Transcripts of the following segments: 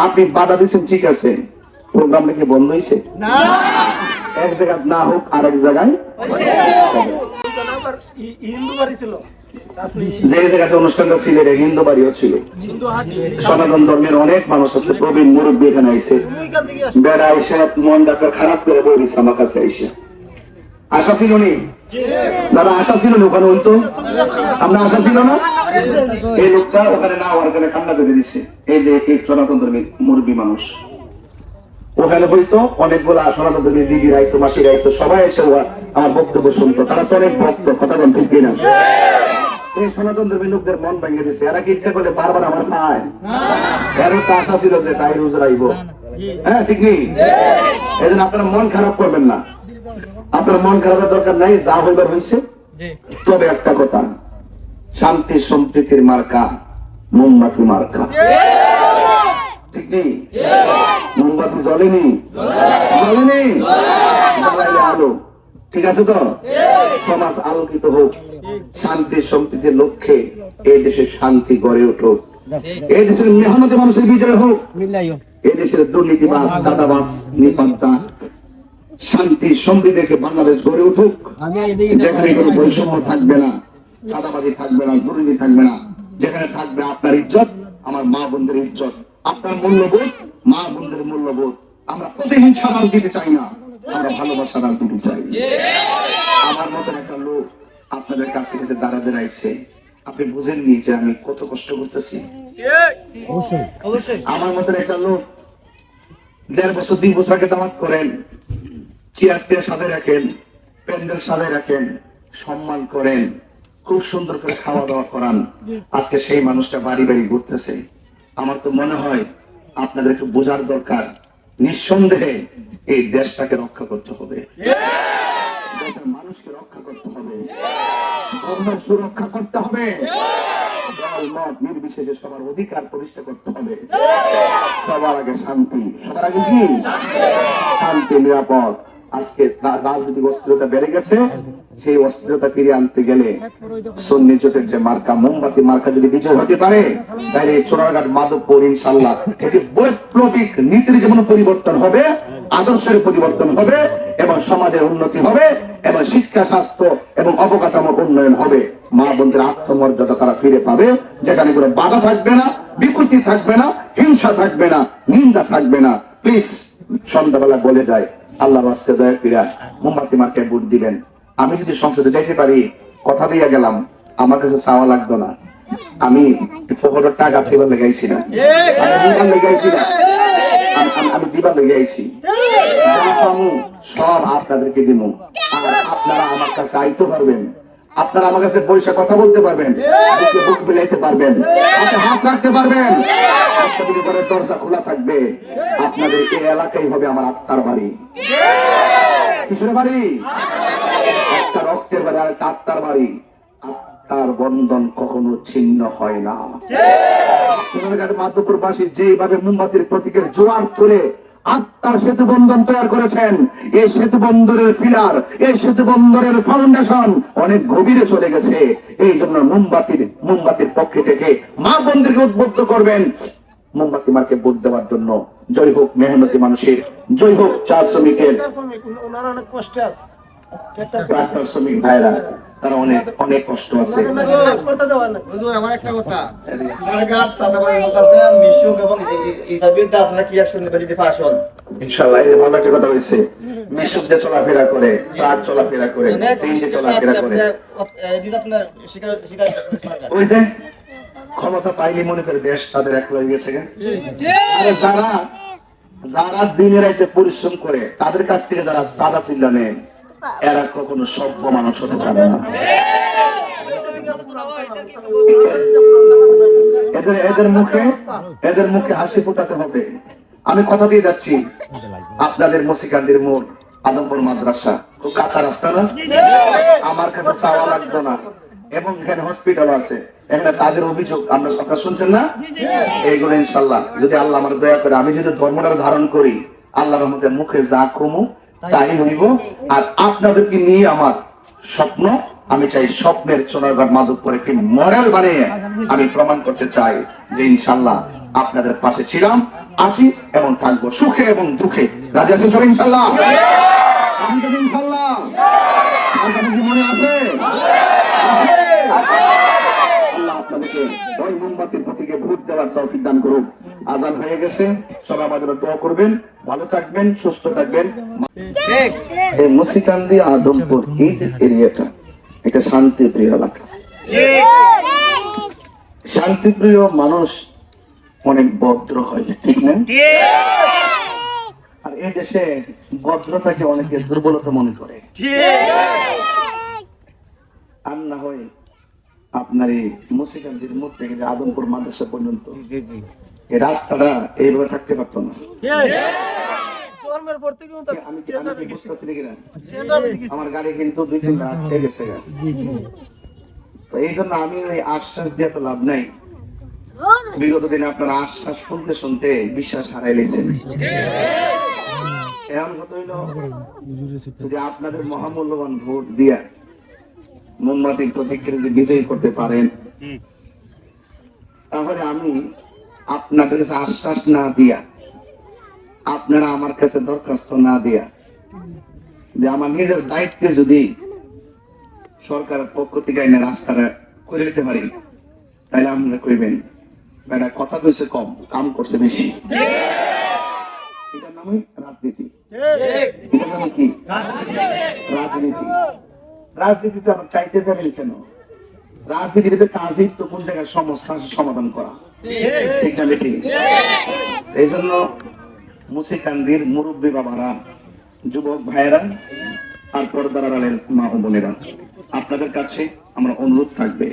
আপনি বাধা দিচ্ছেন, ঠিক আছে, প্রোগ্রাম নাকি বন্ধ হয়েছে? এক জায়গায় না হোক আরেক জায়গায়, যে জায়গাতে অনুষ্ঠানটা ছিল এটা হিন্দু বাড়িও ছিল। সনাতন ধর্মের অনেক মানুষ আছে, প্রবীণ মুরব্বী এখানে আইসে, বেড়া এসে মন ডাক্তার খারাপ করে বই দিচ্ছে আমার কাছে আইসে। আশা ছিল নি দাদা? আশা ছিল না ওখানে হইতো? আমরা আশা ছিল না? এই লোকটা ওখানে না হওয়ার কারণে কান্না করে দিচ্ছে। এই যে এক সনাতন ধর্মের মুরব্বী মানুষ ওখানে হইতো, অনেকগুলো সনাতন ধর্মের দিদি রাইতো, মাসি রাইতো, সবাই এসে আমার বক্তব্য শুনতো। তারা তো অনেক ভক্ত, কথা বলতে ঠিক না? এই সনাতন ধর্মের লোকদের মন ভেঙে দিচ্ছে। এরা কি ইচ্ছা করলে বারবার আমার পায়? এরও তো আশা ছিল যে তাই রোজ রাইব। হ্যাঁ, ঠিক নেই? এই জন্য আপনারা মন খারাপ করবেন না। আপনার মন খারাপের দরকার নাই, যা হইবার হয়েছে। তবে একটা কথা, শান্তি সম্প্রীতির মার্কা মোমবাতি মার্কা, ঠিক নেই? মোমবাতি জ্বলেনি, জ্বলেনি, জ্বালাইলে আলো, ঠিক আছে তো? সমাজ আলোকিত হোক, শান্তি সম্প্রীতির লক্ষ্যে এই দেশে শান্তি গড়ে উঠুক, এই দেশের মেহনতি মানুষের বিজয় হোক, এই দেশের দুর্নীতিবাজ, চাঁদাবাজ নিপাত শান্তি সমৃদ্ধিকে বাংলাদেশ গড়ে উঠুক, যেখানে কোনো বৈষম্য থাকবে না, চাঁদাবাজি থাকবে না, দুর্নীতি থাকবে না, যেখানে থাকবে আপনার ইজ্জত, আমার মা বোনদের ইজ্জত, আপনার মূল্যবোধ, মা বোনদের মূল্যবোধ। আমরা প্রতিহিংসা রাজ দিতে চাই না, আমরা ভালোবাসা রাজ দিতে চাই। আমার মতন একটা লোক আপনাদের কাছে কাছে দাঁড়াতে আইছে, আপনি বুঝেননি যে আমি কত কষ্ট করতেছি? আমার মতন একটা লোক 1.5 বছর 2 বছর আগে দাওয়াত করেন, চেয়ার টেয়ার সাজায় রাখেন, প্যান্ডেল সাজায় রাখেন, সম্মান করেন, খুব সুন্দর করে খাওয়া দাওয়া করান। আজকে সেই মানুষটা বাড়ি বাড়ি ঘুরতেছে। আমার তো মনে হয় আপনাদের একটু বোঝার দরকার, নিঃসন্দেহে এই দেশটাকে রক্ষা করতে হবে, দেশের মানুষকে রক্ষা করতে হবে, ধর্মের সুরক্ষা করতে হবে, মত নির্বিশেষে সবার অধিকার প্রতিষ্ঠা করতে হবে। সবার আগে শান্তি, সবার আগে কি? শান্তি, নিরাপদ। আজকে রাজনৈতিক অস্থিরতা বেড়ে গেছে, সেই অস্থিরতা ফিরিয়ে আনতে গেলে সুন্নি জোটের যে মার্কা মোমবাতি মার্কা যদি বিজয় হতে পারে, তাহলে চোরাঘাট মাধবপুর ইনশাল্লাহ এটি বৈপ্লবিক নীতির যেমন পরিবর্তন হবে, আদর্শের পরিবর্তন হবে, এবং সমাজের উন্নতি হবে, এবং শিক্ষা, স্বাস্থ্য এবং অবকাঠামোর উন্নয়ন হবে। মা বোনদের আত্মমর্যাদা তারা ফিরে পাবে, যেখানে কোনো বাধা থাকবে না, বিকৃতি থাকবে না, হিংসা থাকবে না, নিন্দা থাকবে না। প্লিজ সন্ধ্যাবেলা বলে যায়, আল্লাহর রাস্তে দয়া কইরা মোমবাতি মার্কায় ভোট দিবেন। আমি যদি সংসদে যাইতে পারি, কথা দিয়ে গেলাম, আমার কাছে চাওয়া লাগতো না, আমি ফোকটের টাকা ফেবার লেগাইছি না, আমি দিবার লেগাইছি না, আমি দিবার লেগাইছি, সব আপনাদেরকে দিব। আর আপনারা আমার কাছে আইতে পারবেন, আপনারা আমার কাছে বসে কথা বলতে পারবেন, বুক বিলাইতে পারবেন, হাত রাখতে পারবেন, আপনাদের ঘরের দরজা খোলা থাকবে। আপনাদের এই এলাকাই হবে আমার আত্মার বাড়ি। কিসের বাড়ি? একটা রক্তের বাড়ি আর একটা আত্মার বাড়ি। আত্মার বন্ধন কখনো ছিন্ন হয় না। মাধবপুরবাসী যেভাবে মোমবাতির প্রতীকের জোয়ার তুলে আত্মার সেতু বন্ধন তৈরি করেছেন, এই সেতু বন্দরের পিলার, এই সেতু বন্দরের ফাউন্ডেশন অনেক গভীরে চলে গেছে। এই জন্য মোমবাতির পক্ষে থেকে মা বোনদেরকে উদ্বুদ্ধ করবেন মোমবাতি মার্কে ভোট দেওয়ার জন্য। জয় হোক মেহনতি মানুষের, জয় হোক চা শ্রমিকের, অনেক কষ্ট আছে, শ্রমিক ভাইরা তারা অনেক অনেক কষ্ট আছে। আমার একটা কথা, সরকার সাদাবাজি করতেছে, মিশুক এবং ইন্টারভিউতে আপনারা কি শুনতে পারি যে ফাঁসন ইনশাআল্লাহ এই ভালো একটা কথা হইছে। মিশুক যে চলাফেরা করে, ট্রাক চলাফেরা করে, সেই যে চলাফেরা করে, ওই যে ক্ষমতা পাইলে মনে করে দেশ তাদের এক হয়ে গেছে। আরে যারা যারা দিনে রাতে পরিশ্রম করে, তাদের কাছ থেকে যারা চাঁদা তুলে নেয়, এরা কখনো সভ্য মানুষ হতে পারে না। এদের মুখে হাসি ফোটাতে হবে। আমি কথা দিয়ে যাচ্ছি, আপনাদের মসিকান্দির মোড় আদমপুর মাদ্রাসা খুব কাঁচা রাস্তা না, আমার কাছে চাওয়া লাগতো না, এবং এখানে হসপিটাল আছে, এখানে তাদের অভিযোগ আপনারা শুনছেন না? এইগুলো ইনশাল্লাহ যদি আল্লাহ আমার দয়া করে, আমি যদি ধর্মটা ধারণ করি, আল্লাহর রহমতে মুখে যা কমু তাই হইব। আর আপনাদেরকে নিয়ে আমার স্বপ্ন, আমি চাই স্বপ্নের চোরাঘাট মাধবপুর একটি মডেল বানিয়ে আমি প্রমাণ করতে চাই যে ইনশাল্লাহ আপনাদের পাশে ছিলাম, আসি এবং থাকবো সুখে এবং দুঃখে। রাজি আছেন সবাই ইনশাল্লাহ? ইনশাল্লাহ মনে আছে? আল্লাহ আপনাদেরকে ওই মোমবাতির প্রতীকে ভোট দেওয়ার তৌফিক দান করুন। আজান হয়ে গেছে, সবাই আমাদের দোয়া করবেন, ভালো থাকবেন, সুস্থ থাকবেন। এই মুসিকান্দি আদমপুর এই যে এরিয়াটা, এটা শান্তিপ্রিয় এলাকা। শান্তিপ্রিয় মানুষ অনেক ভদ্র হয়, ঠিক না? আর এই দেশে ভদ্রতাকে অনেকে দুর্বলতা মনে করে। আর না হয় আপনার এই মুসিকান্দির মোড় থেকে যে আদমপুর মাদ্রাসা পর্যন্ত এই রাস্তাটা এইভাবে থাকতে পারতো না। আমি বুঝতেছি কিনা, আমার গাড়ি কিন্তু 2-3 রাত হয়ে গেছে। তো এই জন্য আমি ওই আশ্বাস দিয়ে তো লাভ নাই। বিগত দিনে আপনারা আশ্বাস শুনতে শুনতে বিশ্বাস হারাই লেছেন। এমন কথা হইল, যদি আপনাদের মহামূল্যবান ভোট দিয়া মোমবাতির প্রতীককে যদি বিজয়ী করতে পারেন, তাহলে আমি আপনাদের কাছে আশ্বাস না দিয়া, আপনারা আমার কাছে দরখাস্ত না দিয়া, যে আমার নিজের দায়িত্বে যদি সরকারের পক্ষ থেকে আইনে রাস্তাটা করে দিতে পারি, তাহলে আপনারা কইবেন বেটা কথা কইছে কম, কাম করছে বেশি। এটার নামই রাজনীতি। এটার নামে কি? রাজনীতি। রাজনীতিতে আবার চাইতে যাবেন কেন? রাজনীতিতে কাজই তো কোন জায়গায় সমস্যা সমাধান করা, ঠিক না? ঠিক। এই জন্য মুসিকান্দির মুরব্বী বাবারা, যুবক ভাইয়েরা, আর পর্দার আড়ালের মা ও বোনেরা, আপনাদের কাছে আমরা অনুরোধ থাকবে,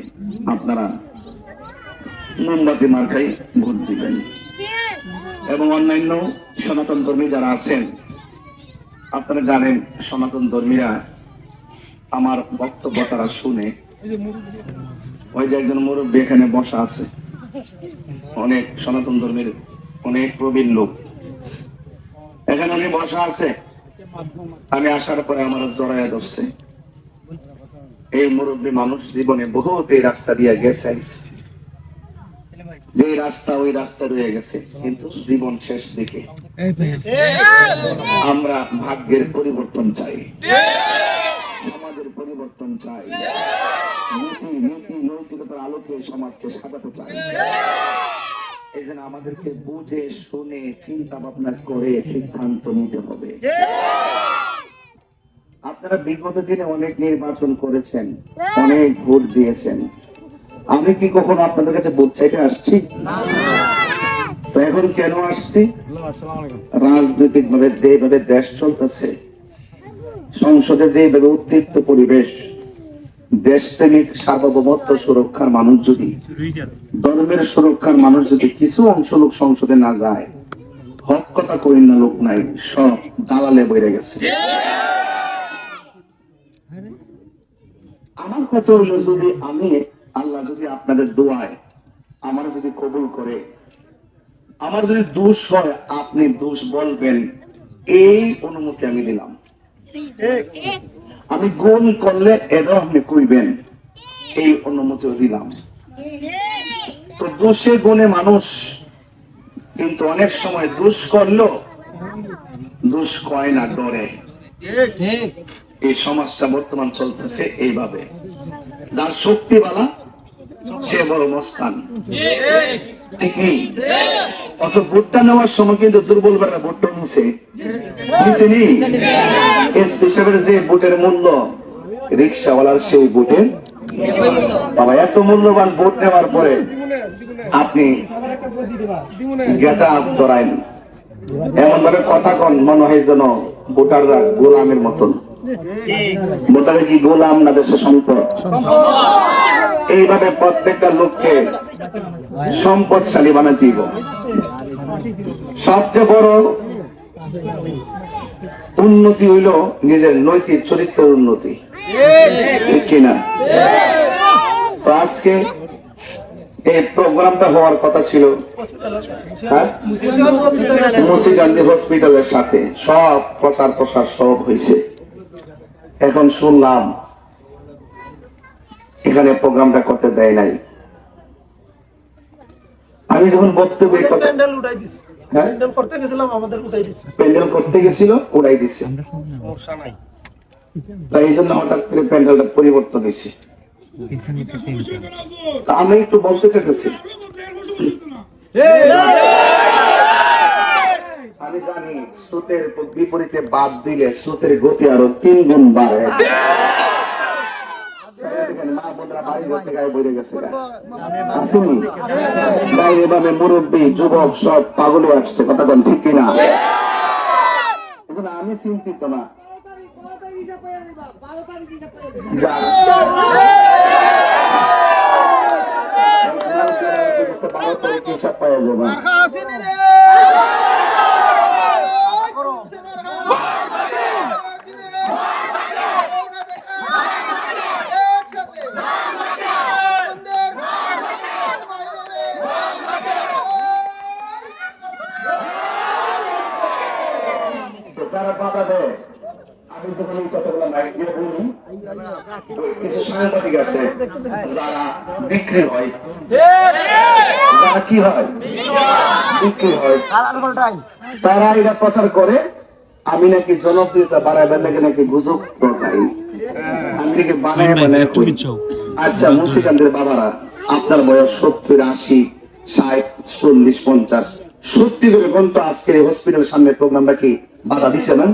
আপনারা মোমবাতি মার্কায় ভোট দিবেন। এবং অন্যান্য সনাতন ধর্মী যারা আছেন, আপনারা জানেন সনাতন ধর্মীরা আমার বক্তব্য তারা শুনে, ওই যে একজন মুরব্বী এখানে বসা আছে, অনেক সনাতন ধর্মের অনেক প্রবীণ লোক এখানে উনি বসা আছে। আমি আসার পরে আমার জড়াইয়া ধরছে। এই মুরব্বী মানুষ জীবনে বহুত এই রাস্তা দিয়ে গেছে, যে রাস্তা ওই রাস্তা রয়ে গেছে, কিন্তু জীবন শেষ দিকে আমরা ভাগ্যের পরিবর্তন চাই, সমাজের পরিবর্তন চাই, নীতি নৈতিকতার আলোকে সমাজকে সাজাতে চাই। এই জন্য আমাদেরকে বুঝে শুনে চিন্তা ভাবনা করে সিদ্ধান্ত নিতে হবে। আপনারা বিগত দিনে অনেক নির্বাচন করেছেন, অনেক ভোট দিয়েছেন। আমি কি কখনো আপনাদের কাছে ভোট চাইতে আসছি? তো এখন কেন আসছি? রাজনৈতিক ভাবে যেভাবে দেশ চলতেছে, সংসদে যেভাবে উত্তেজিত পরিবেশ, দেশপ্রেমিক সার্বভৌমত্ব সুরক্ষার মানুষ যদি, ধর্মের সুরক্ষার মানুষ যদি কিছু অংশ লোক সংসদে না যায়, হক কথা কই না লোক নাই, সব দালালে বইরে গেছে। আমার কথা হলো, যদি আমি আল্লাহ যদি আপনাদের দোয়ায় আমার যদি কবুল করে, আমার যদি দোষ হয় আপনি দোষ বলবেন, এই অনুমতি আমি দিলাম। আমি গুণ করলে এটাও আপনি কইবেন, এই অনুমতিও দিলাম। তো দোষে গুণে মানুষ কিন্তু অনেক সময় দোষ করলো, দোষ কয় না, ডরে। এই সমাজটা বর্তমান চলতেছে এইভাবে। যার শক্তিওয়ালা সে বড় মস্তান, ঠিক নেই? অথচ ভোটটা নেওয়ার সময় কিন্তু দুর্বল বেড়া ভোটটা নিছে নি। এসপি সাহেবের যে ভোটের মূল্য, রিক্সাওয়ালার সেই ভোটের বাবা এত মূল্যবান ভোট নেওয়ার পরে আপনি গেটা ধরাইন, এমন ভাবে কথা কন মনে হয় যেন ভোটাররা গোলামের মতন। ভোটারে কি গোলাম না দেশের সম্পদ? এইভাবে প্রত্যেকটা লোককে সম্পদশালী বানাতে দিব। সবচেয়ে বড় উন্নতি হইল নিজের নৈতিক চরিত্রের উন্নতি, ঠিক কিনা? তো আজকে এই প্রোগ্রামটা হওয়ার কথা ছিল মুন্সিগঞ্জ হসপিটালের সাথে, সব প্রচার প্রসার সব হয়েছে। এখন শুনলাম এখানে প্রোগ্রামটা করতে দেয় নাই। আমি যখন বক্তব্য হ্যাঁ প্যান্ডেল করতে গেছিলাম আমাদের উঠাই দিচ্ছে প্যান্ডেল করতে গেছিল উড়াই দিছে সমস্যা নাই তাই এই জন্য হঠাৎ করে প্যান্ডেলটা পরিবর্তন হয়েছে তা আমি একটু বলতে চাইতেছি আমি জানি স্রোতের বিপরীতে বাদ দিলে স্রোতের গতি আরো 3 গুণ বাড়ে মা বোনরা বাড়ি ঘর থেকে বইরে গেছে আসুন বাইরে ভাবে মুরব্বী যুবক সব পাগলে আসছে কথা বল ঠিক কিনা এখন আমি চিন্তিত না হিসাব পাওয়া যাবে যারা বাধা দেয় আমি যখন এই কথাগুলো মাইক দিয়ে বলি কিছু সাংবাদিক আছে যারা বিক্রি হয় যারা কি হয় বিক্রি হয় তারা এটা প্রচার করে আমি নাকি জনপ্রিয়তা বাড়াইবার নাকি নাকি গুজব দরকার আমি নাকি বানায় বানায় করি। আচ্ছা মুন্সিগঞ্জের বাবারা আপনার বয়স 70, 80, 60, 40, 50 সত্যি করে কোন তো আজকে হসপিটাল সামনে প্রোগ্রামটা কি বাধা দিছে না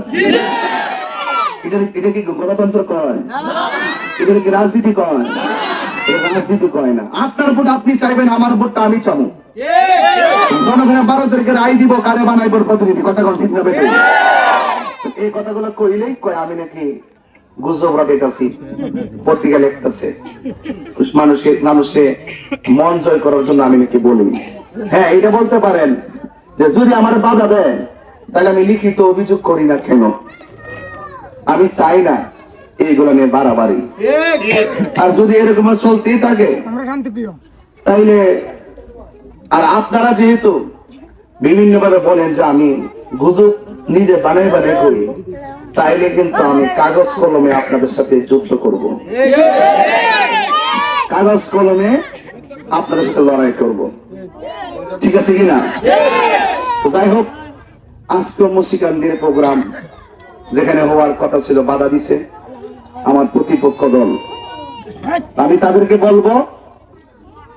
এটা কি গণতন্ত্র কয় এটা কি রাজনীতি কয় এটা রাজনীতি কয় না আপনার ভোট আপনি চাইবেন আমার ভোটটা আমি চাবো জনগণের 12 তারিখের রায় দিব কারে বানাইব প্রতিনিধি কথা কোন ঠিক না বেটে এই কথাগুলো কইলেই কয় আমি নাকি গুজব রাখাইতাছি পত্রিকা লিখতেছে মানুষে মন জয় করার জন্য আমি নাকি বলি হ্যাঁ এটা বলতে পারেন যে যদি আমার বাধা দেয় তাহলে আমি লিখিত অভিযোগ করি না কেন আমি চাই না এইগুলো নিয়ে বাড়াবাড়ি আর যদি এরকম চলতেই থাকে তাইলে আর আপনারা যেহেতু বিভিন্ন ভাবে বলেন যে আমি গুজব নিজে বানাই বানাই করি তাইলে কিন্তু আমি কাগজ কলমে আপনাদের সাথে যুদ্ধ করব কাগজ কলমে আপনাদের সাথে লড়াই করব ঠিক আছে কিনা যাই হোক আজকে মুন্সিগঞ্জের প্রোগ্রাম যেখানে হওয়ার কথা ছিল বাধা দিছে আমার প্রতিপক্ষ দল আমি তাদেরকে বলবো